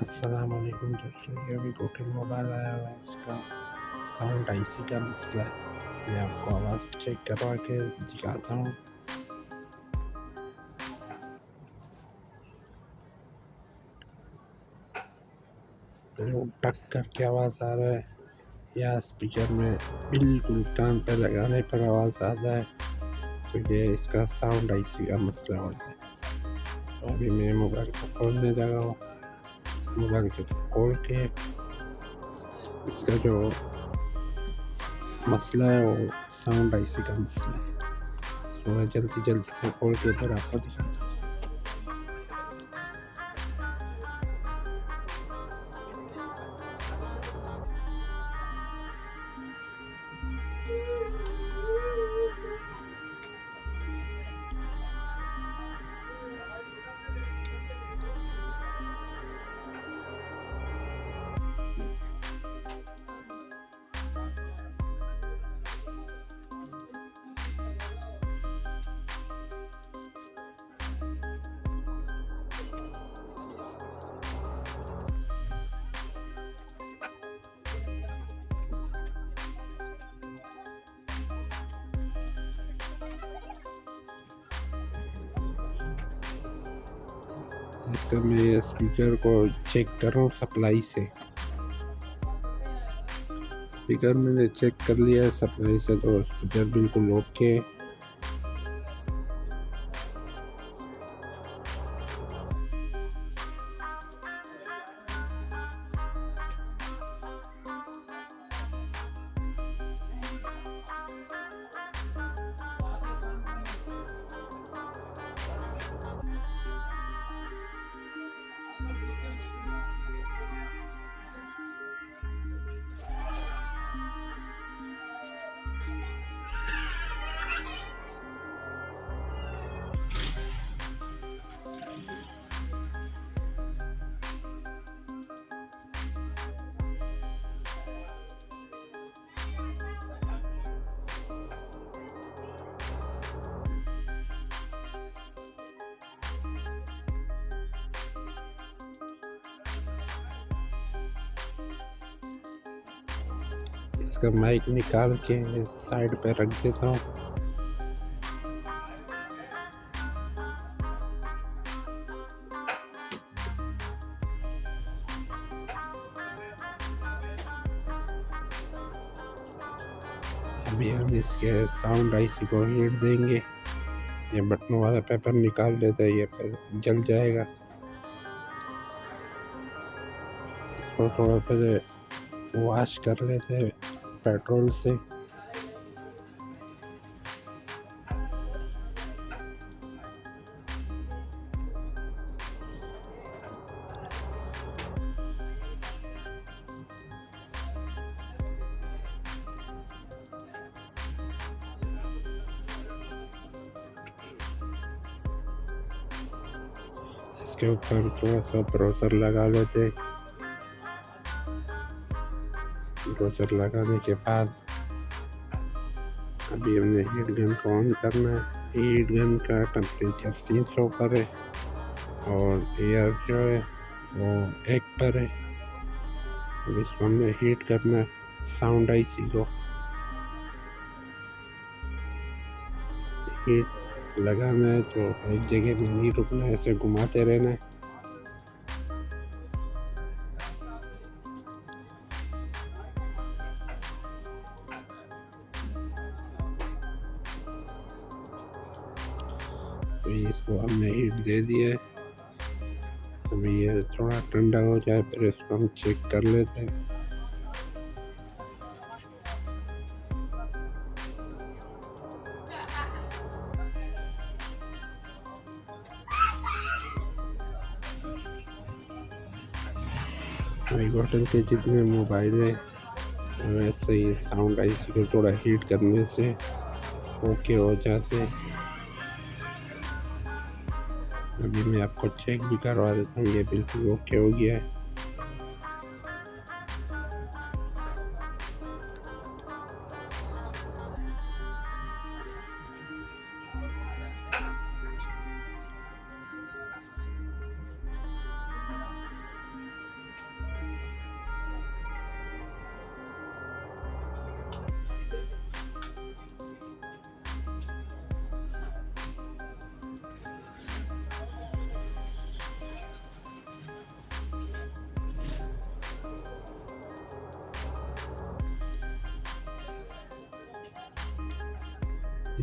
अस्सलामुअलैकुम दोस्तों, ये अभी टोटल मोबाइल आया हुआ है। इसका साउंड आईसी का मसला है। मैं आपको आवाज़ चेक करवा के दिखाता हूँ। तो टक करके आवाज़ आ रहा है या स्पीकर में बिल्कुल कान पे लगाने पर आवाज़ आता है, तो ये इसका साउंड आईसी का मसला होता है। तो अभी मैं मोबाइल को खोलने लगा हूँ। मोबाइल को खोल के इसका जो मसला है वो साउंड आईसी का मसला है। तो मैं जल्दी से खोल के फिर आपको दिखाता हूँ। इसका मैं स्पीकर को चेक कर रहा हूँ सप्लाई से। स्पीकर मैंने चेक कर लिया है सप्लाई से, तो स्पीकर बिल्कुल ओके है। इसका माइक निकाल के साइड पे रख देता हूँ। अभी हम इसके साउंड आईसी को हीट देंगे। ये बटनों वाला पेपर निकाल देते हैं, ये फिर जल जाएगा। इसको थोड़ा फिर वॉश कर लेते हैं पेट्रोल से। इसके ऊपर थोड़ा सा ब्रोसर लगा लेते। ब्रोसर लगाने के बाद अभी हमने हीट गन को ऑन करना है। हीट गन का टेम्परेचर 300 पर है और एयर जो है वो 1 पर है। अब इसको हमने हीट करना है साउंड आईसी को। हीट लगाना है तो एक जगह में नहीं रुकना है, ऐसे घुमाते रहना है। तो इसको हमने हीट दे दिया है। अभी ये थोड़ा ठंडा हो जाए फिर इसको हम चेक कर लेते हैं। होटल के जितने मोबाइल है वैसे ही साउंड आईसी को थोड़ा हीट करने से ओके हो जाते हैं। अभी मैं आपको चेक भी करवा देता हूँ, ये बिल्कुल ओके हो गया है।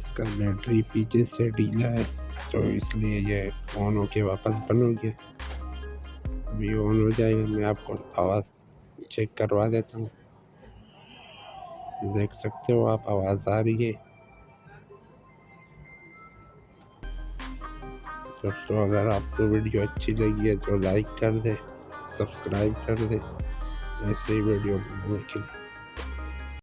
इसका बैटरी पीछे से ढीला है तो इसलिए ये ऑन होके वापस बंद हो गया। अभी ऑन हो जाएगा, मैं आपको आवाज़ चेक करवा देता हूँ। देख सकते हो आप, आवाज़ आ रही है। दोस्तों अगर आपको वीडियो अच्छी लगी है तो लाइक कर दें, सब्सक्राइब कर दें ऐसे ही वीडियो बनाने के लिए।